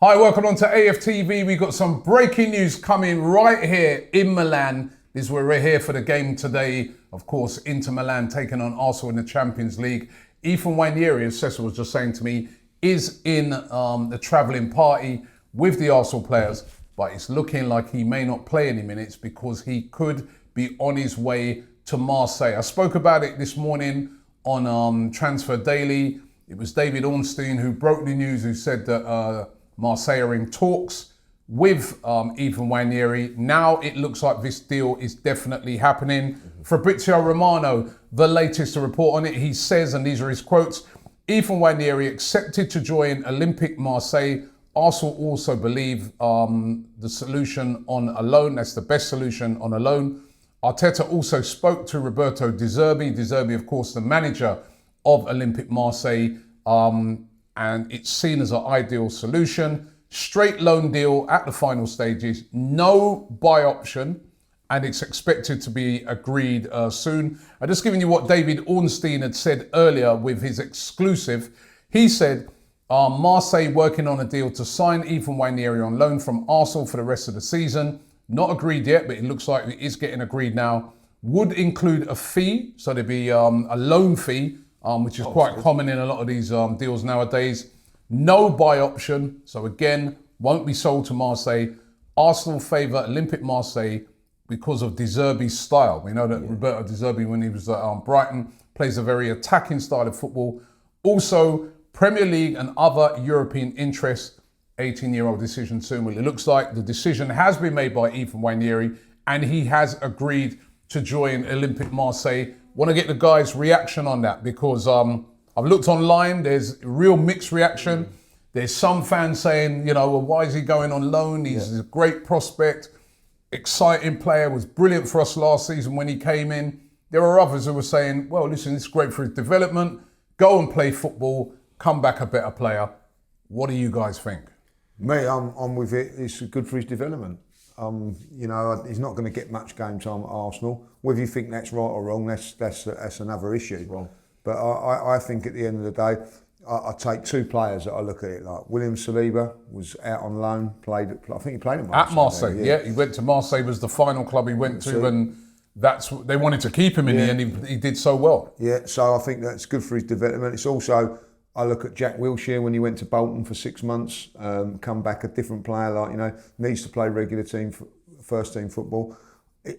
Hi, welcome on to AFTV. We've got some breaking news coming right here in Milan. This is where we're here for the game today. Of course, Inter Milan taking on Arsenal in the Champions League. Waneri, as Cecil was just saying to me, is in the travelling party with the Arsenal players, but it's looking like he may not play any minutes because he could be on his way to Marseille. I spoke about it this morning on Transfer Daily. It was David Ornstein who broke the news, who said that Marseille are in talks with Waneri. Now it looks like this deal is definitely happening. Fabrizio Romano, the latest to report on it, he says, and these are his quotes, Waneri accepted to join Olympique Marseille. Arsenal also believe the solution on a loan, that's the best solution on a loan. Arteta also spoke to Roberto De Zerbi. De Zerbi, of course, the manager of Olympique Marseille, and it's seen as an ideal solution. Straight loan deal at the final stages, no buy option, and it's expected to be agreed soon. I'm just giving you what David Ornstein had said earlier with his exclusive. He said, Marseille working on a deal to sign Waneri on loan from Arsenal for the rest of the season. Not agreed yet, but it looks like it is getting agreed now. Would include a fee, so there'd be a loan fee, which is quite common in a lot of these deals nowadays. No buy option, so again, won't be sold to Marseille. Arsenal favour Olympique Marseille because of De Zerbi's style. We know that Roberto De Zerbi, when he was at Brighton, plays a very attacking style of football. Also, Premier League and other European interests, 18-year-old decision soon. Well, it looks like the decision has been made by Waneri, and he has agreed to join Olympique Marseille. Want to get the guys' reaction on that because I've looked online, there's real mixed reaction. There's some fans saying, well, why is he going on loan? He's a great prospect, exciting player, was brilliant for us last season when he came in. There are others who were saying, well, listen, it's great for his development. Go and play football, come back a better player. What do you guys think? Me, I'm with it. It's good for his development. He's not going to get much game time at Arsenal. Whether you think that's right or wrong, that's another issue. Wrong. But I think at the end of the day, I take two players that I look at it like. William Saliba was out on loan, I think he played at Marseille. At Marseille, yeah. He went to Marseille, was the final club he went to, and they wanted to keep him in the end. He did so well. Yeah, so I think that's good for his development. It's also, I look at Jack Wilshere when he went to Bolton for 6 months, come back a different player, needs to play regular team, first team football.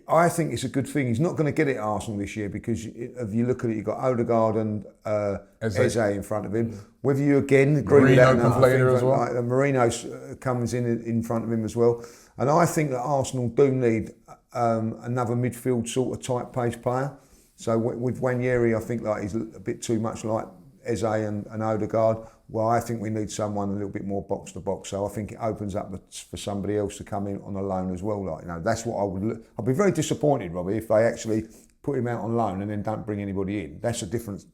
I think it's a good thing. He's not going to get it at Arsenal this year because if you look at it, you've got Odegaard and Eze in front of him. Whether you again agree with that, Marino later as well. Marino comes in front of him as well. And I think that Arsenal do need another midfield sort of type pace player. So with Waneri, I think he's a bit too much like Eze and Odegaard. Well, I think we need someone a little bit more box to box. So I think it opens up for somebody else to come in on a loan as well. That's what I would. I'd be very disappointed, Robbie, if they actually put him out on loan and then don't bring anybody in. That's a different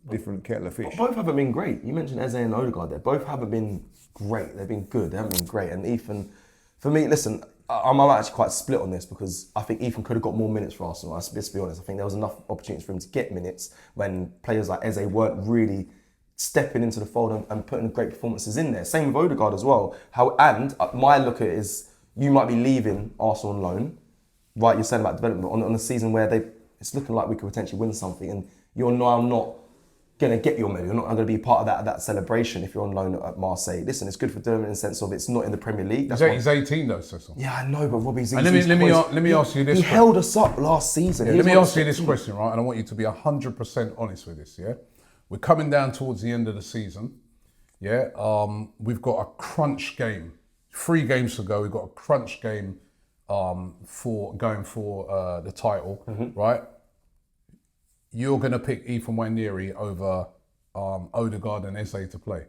kettle of fish. Both haven't been great. You mentioned Eze and Odegaard there. Both haven't been great. They've been good. They haven't been great. And Ethan, for me, listen, I'm actually quite split on this because I think Ethan could have got more minutes for Arsenal. Let's be honest. I think there was enough opportunities for him to get minutes when players like Eze weren't really stepping into the fold and putting great performances in there. Same with Odegaard as well. My look at it is you might be leaving Arsenal on loan, right? You're saying about development on a season where it's looking like we could potentially win something, and you're now not going to get your medal. You're not going to be part of that celebration if you're on loan at Marseille. Listen, it's good for development in the sense of it's not in the Premier League. He's 18 though, Cecil. Yeah, I know, but Robbie's. Let me ask you this. He held us up last season. Yeah, let me ask you this question, right? And I want you to be 100% honest with this. Yeah. We're coming down towards the end of the season, we've got a crunch game. 3 games to go, we've got a crunch game for the title, right? You're going to pick Waneri over Odegaard and Eze to play.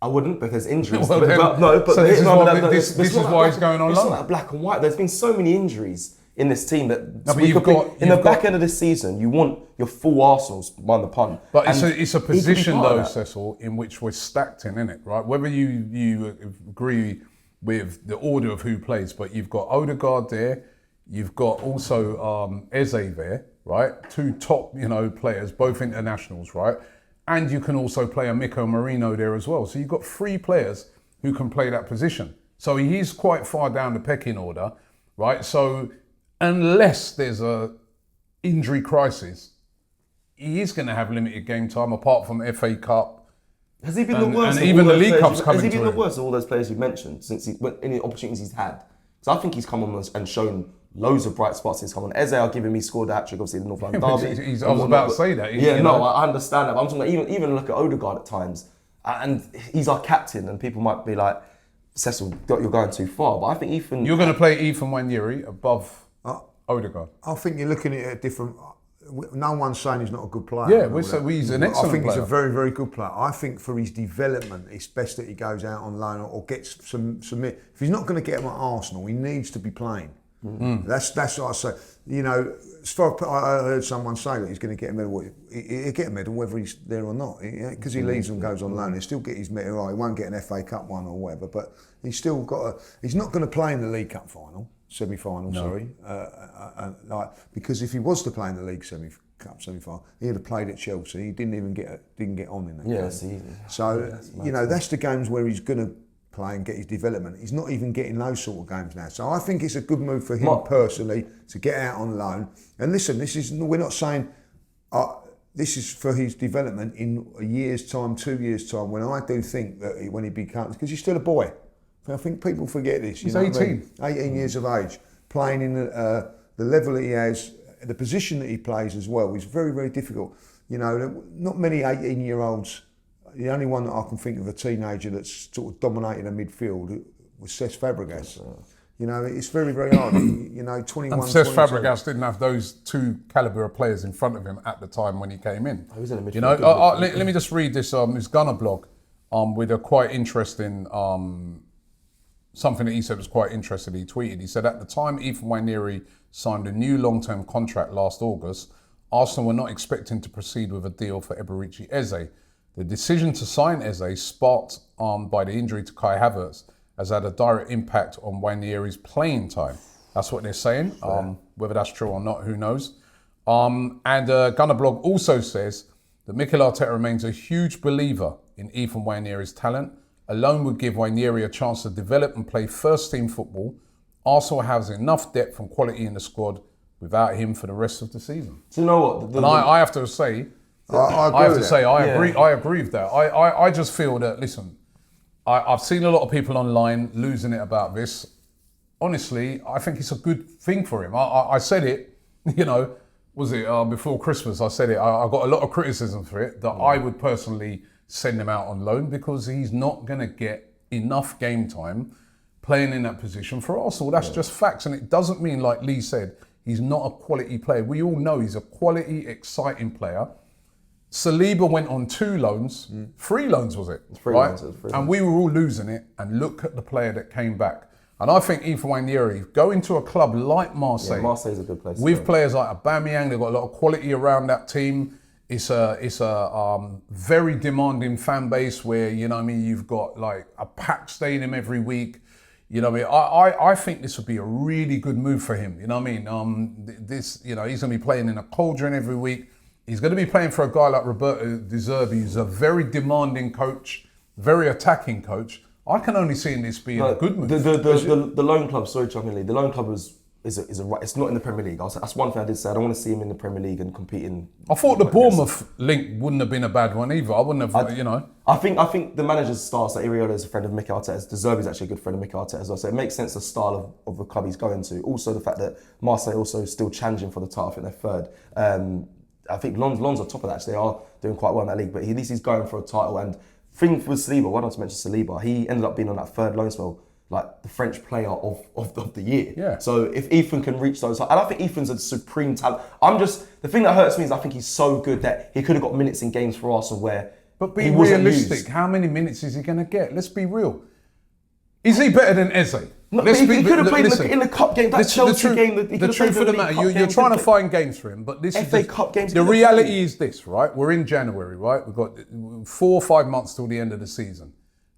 I wouldn't because injuries. Well, this is why he's going on loan. It's not black and white. There's been so many injuries in this team that in the back end of this season, you want your full Arsenal's on the punt. But it's a position though, Cecil, in which we're stacked in it, right? Whether you agree with the order of who plays, but you've got Odegaard there, you've got also Eze there, right? 2 top, players, both internationals, right? And you can also play a Marino there as well. So you've got 3 players who can play that position. So he's quite far down the pecking order, right? So unless there's a injury crisis, he is going to have limited game time apart from FA Cup. Has he been the worst? And even the League Cup's coming to him. Has he been the him. worst of all those players you've mentioned since any opportunities he's had? So I think he's come on and shown loads of bright spots since he's come on. Eze, I'll give him, he scored the hat-trick, obviously, the North London derby. I was about to say that. I understand that. But I'm talking about even look at Odegaard at times. And he's our captain, and people might be like, Cecil, you're going too far. But I think Ethan... You're going to play Ethan Waneri above Odegaard. I think you're looking at it different... No one's saying he's not a good player. Yeah, he's an excellent player. I think he's a very, very good player. I think for his development, it's best that he goes out on loan or gets some. If he's not going to get him at Arsenal, he needs to be playing. Mm. That's what I say. You know, as far I heard someone say that he's going to get a medal. He'll get a medal whether he's there or not, because he leaves and goes on loan. He'll still get his medal. Right, he won't get an FA Cup one or whatever, but he's still got. He's not going to play in the League Cup final. Semi-final, sorry, because if he was to play in the League Cup semi-final, he'd have played at Chelsea. He didn't get on in that game. So that's the games where he's going to play and get his development. He's not even getting those sort of games now. So I think it's a good move for him personally to get out on loan. And listen, we're not saying this is for his development in a year's time, 2 years' time. When I do think that when he becomes, because he's still a boy. I think people forget this. He's 18. 18 years of age, playing in the level that he has, the position that he plays as well is very, very difficult. You know, not many 18-year-olds. The only one that I can think of, a teenager that's sort of dominated a midfield, was Cesc Fabregas. You know, it's very, very hard. 21. And Cesc Fabregas didn't have those two calibre of players in front of him at the time when he came in. He was in a midfield. Let me just read this Gunner blog with a quite interesting. Something that he said was quite interesting. He tweeted, he said, at the time Ethan Waneri signed a new long-term contract last August, Arsenal were not expecting to proceed with a deal for Eberechi Eze. The decision to sign Eze, sparked by the injury to Kai Havertz, has had a direct impact on Waneri's playing time. That's what they're saying. Whether that's true or not, who knows. And Gunner blog also says that Mikel Arteta remains a huge believer in Ethan Waneri's talent. Alone would give Waneri a chance to develop and play first-team football. Arsenal has enough depth and quality in the squad without him for the rest of the season. Do you know what? I have to say, I agree with that. I just feel that, listen, I've seen a lot of people online losing it about this. Honestly, I think it's a good thing for him. I said it, before Christmas, I said it. I got a lot of criticism for it, that I would personally send him out on loan because he's not going to get enough game time playing in that position for Arsenal. That's just facts. And it doesn't mean, like Lee said, he's not a quality player. We all know he's a quality, exciting player. Saliba went on 2 loans, 3 loans was it? 3 right? loans. And we were all losing it. And look at the player that came back. And I think Ethan Waneri, going to a club like Marseille. Yeah, Marseille's a good place. With players like Aubameyang, they've got a lot of quality around that team. It's a very demanding fan base where, you've got like a packed stadium every week. I think this would be a really good move for him. He's going to be playing in a cauldron every week. He's going to be playing for a guy like Roberto De Zerbi, who's a very demanding coach, very attacking coach. I can only see this being a good move. The loan club, sorry, Champions League, the loan club it's not in the Premier League. That's one thing I did say. I don't want to see him in the Premier League and competing. I thought the Bournemouth link wouldn't have been a bad one either. I wouldn't have, I think the manager's style, so Iraola is a friend of Mikel Arteta's. De Zerbi is actually a good friend of Mikel Arteta as well. So it makes sense the style of the club he's going to. Also the fact that Marseille also still challenging for the title. I think they're third. I think Lens on top of that. Actually, they are doing quite well in that league. But at least he's going for a title. And thing with Saliba, why not to mention Saliba? He ended up being on that third loan spell, like the French player of the year. Yeah. So if Ethan can reach those, and I think Ethan's a supreme talent. The thing that hurts me is I think he's so good that he could have got minutes in games for Arsenal where. But be realistic. How many minutes is he going to get? Let's be real. Is he better than Eze? No, he could have played in the cup game, that Chelsea game. The truth of the matter, you're trying to find games for him, but this is FA Cup games. The reality is this, right? We're in January, right? We've got 4 or 5 months till the end of the season.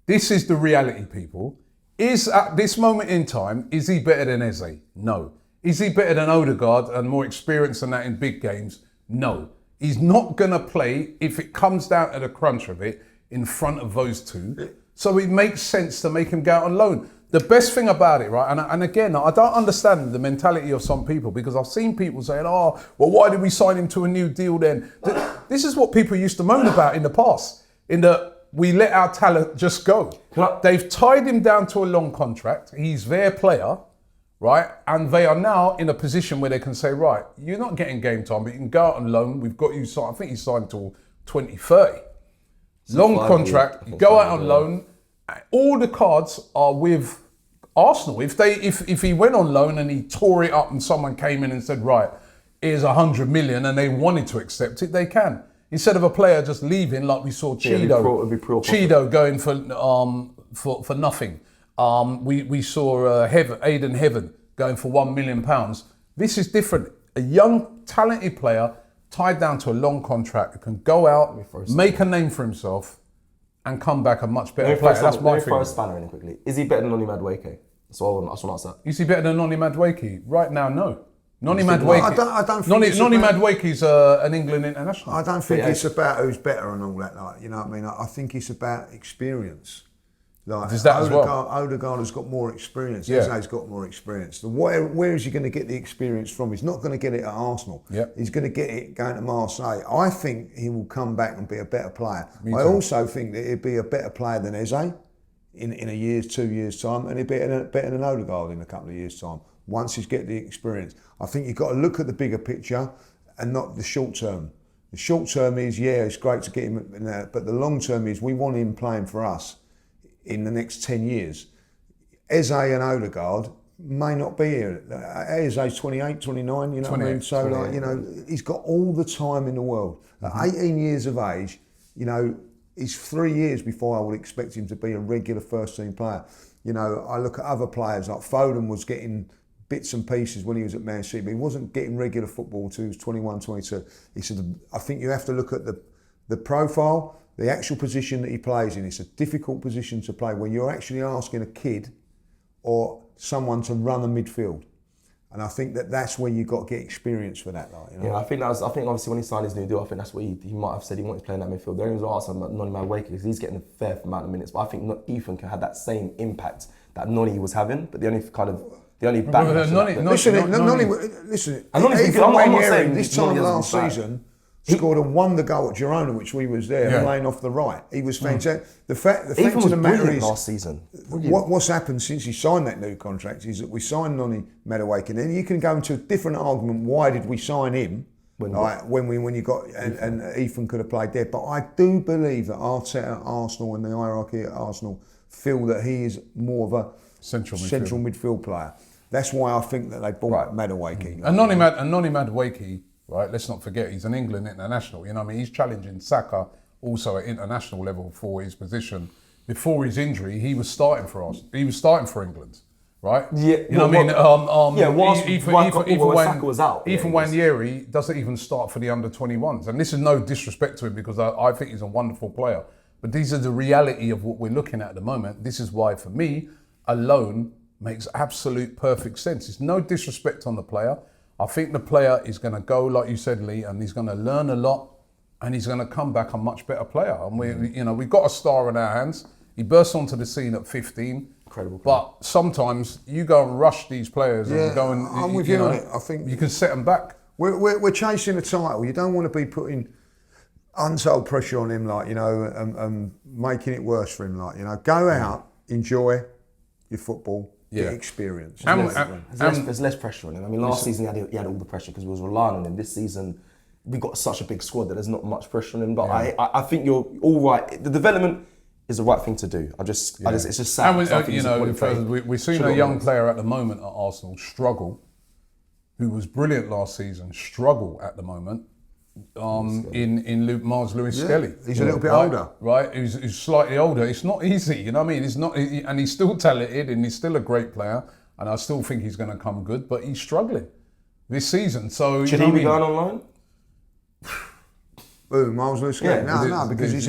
This is the reality, people. Is at this moment in time, is he better than Eze? No. Is he better than Odegaard and more experienced than that in big games? No. He's not going to play, if it comes down to the crunch of it, in front of those two. So it makes sense to make him go out on loan. The best thing about it, right, and again, I don't understand the mentality of some people, because I've seen people saying, oh, well, why did we sign him to a new deal then? This is what people used to moan about in the past, in that we let our talent just go. They've tied him down to a long contract. He's their player, right? And they are now in a position where they can say, right, you're not getting game time, but you can go out on loan. We've got you signed. I think he's signed till 2030. Long contract, you go out on loan. All the cards are with Arsenal. If he went on loan and he tore it up and someone came in and said, right, here's 100 million, and they wanted to accept it, they can. Instead of a player just leaving, like we saw Cheeto going for nothing. We saw Aidan Heaven going for £1 million. This is different. A young, talented player tied down to a long contract who can go out, make a name for himself, and come back a much better player. That's my thing. Throw a spanner in quickly. Is he better than Noni Madueke? That's what I want to ask that. Is he better than Noni Madueke? Right now, no. Noni Madueke. I don't think Noni Madueke's an England international. I don't think it's about who's better and all that. Like, you know what I mean? I think it's about experience. Like, is that as well? Odegaard has got more experience. Yeah. Eze's got more experience. Where is he going to get the experience from? He's not going to get it at Arsenal. Yep. He's going to get it going to Marseille. I think he will come back and be a better player. Me I too. also think that he'll be a better player than Eze in a year's, 2 years' time, and he'll be better than Odegaard in a couple of years' time, once he's get the experience. I think you've got to look at the bigger picture and not the short term. The short term is, yeah, it's great to get him in there, but the long term is we want him playing for us in the next 10 years. Eze and Odegaard may not be here. Eze's 28, 29, you know what I mean? So, like, you know, he's got all the time in the world. At 18 years of age, you know, it's 3 years before I would expect him to be a regular first team player. You know, I look at other players, like Foden was getting bits and pieces when he was at Man City, but he wasn't getting regular football until he was 21, 22. He said, I think you have to look at the profile, the actual position that he plays in. It's a difficult position to play when you're actually asking a kid or someone to run a midfield. And I think that's where you've got to get experience for that. Like, you know? Yeah, I think obviously when he signed his new deal, I think that's what he might have said he wanted to play in that midfield. The only reason I asked him about Noni Madueke because he's getting a fair amount of minutes, but I think Ethan can have that same impact that Noni was having. But the only backlash. Listen. I'm not saying this time last season scored a wonder goal at Girona, which we was there playing off the right. He was fantastic. The fact of the matter is, last season. What's happened since he signed that new contract is that we signed Noni Madueke, and then you can go into a different argument. Why did we sign him? When you got and Ethan could have played there, but I do believe that Arteta, Arsenal, and the hierarchy at Arsenal feel that he is more of a central midfield player. That's why I think that they bought Madueke. And Noni Madueke, right, let's not forget, he's an England international. You know what I mean? He's challenging Saka also at international level for his position. Before his injury, he was starting for us. He was starting for England, right? Yeah. You know what I mean? Saka was out. Ethan Waneri doesn't even start for the under-21s. And this is no disrespect to him because I think he's a wonderful player. But these are the reality of what we're looking at the moment. This is why, for me, a loan makes absolute perfect sense. It's no disrespect on the player. I think the player is going to go, like you said, Lee, and he's going to learn a lot, and he's going to come back a much better player. And we've got a star in our hands. He burst onto the scene at 15. Incredible. But sometimes you go and rush these players and go and I'm with you on it. I think you can set them back. We're chasing a title. You don't want to be putting untold pressure on him, like, you know, and making it worse for him. Like, you know, go out, enjoy your football. Get experience. There's less pressure on him. I mean, last season he had all the pressure because we was relying on him. This season, we got such a big squad that there's not much pressure on him. But I think you're all right. The development is the right thing to do. It's just sad. And we've seen a young player at the moment at Arsenal struggle, who was brilliant last season, struggle at the moment. In Mars Lewis Skelly. He's a little bit older. Right, he's slightly older. It's not easy, you know what I mean? It's not, and he's still talented and he's still a great player, and I still think he's going to come good, but he's struggling this season. So should he be going online? Mars Lewis Skelly? No, because he's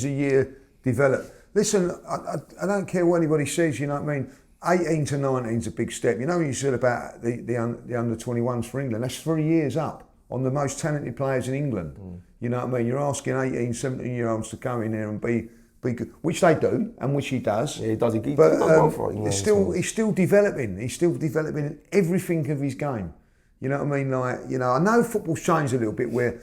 a year developed. Listen, I don't care what anybody says, you know what I mean? 18 to 19 is a big step. You know what you said about the under-21s for England? That's 3 years up on the most talented players in England. You know what I mean? You're asking 18, 17-year-olds to come in there and be be good, which they do and which he does. Yeah, he does. He But does well for it. he's still developing. He's still developing everything of his game. You know what I mean? Like, you know, I know football's changed a little bit where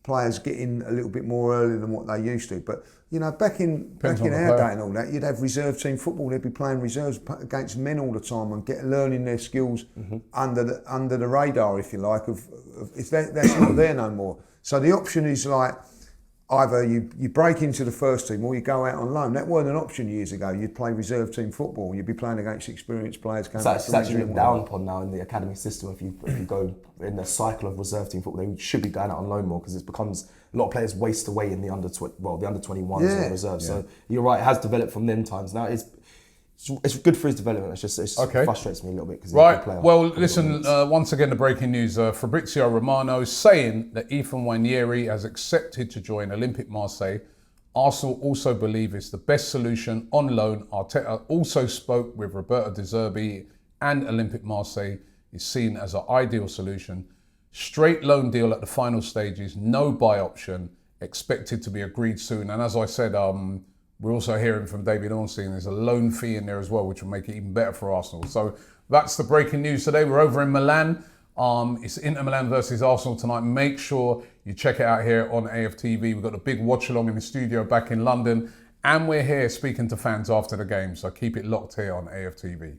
players get in a little bit more early than what they used to. But you know, back in our day and all that, you'd have reserve team football. They'd be playing reserves against men all the time and learning their skills under the radar, if you like. That's not there no more. So the option is like either you break into the first team or you go out on loan. That wasn't an option years ago. You'd play reserve team football. You'd be playing against experienced players. It's actually looked down upon now in the academy system. If you go in the cycle of reserve team football, they should be going out on loan more because it becomes a lot of players waste away in the under 21s and reserves. So you're right, it has developed from them times. Now it's good for his development. It frustrates me a little bit because he's a good player. Well, listen, once again, the breaking news. Fabrizio Romano saying that Waneri has accepted to join Olympique Marseille. Arsenal also believe it's the best solution on loan. Arteta also spoke with Roberto De Zerbi, and Olympique Marseille is seen as an ideal solution. Straight loan deal at the final stages, no buy option, expected to be agreed soon. And as I said, we're also hearing from David Ornstein, there's a loan fee in there as well, which will make it even better for Arsenal. So that's the breaking news today. We're over in Milan. It's Inter Milan versus Arsenal tonight. Make sure you check it out here on AFTV. We've got a big watch along in the studio back in London. And we're here speaking to fans after the game. So keep it locked here on AFTV.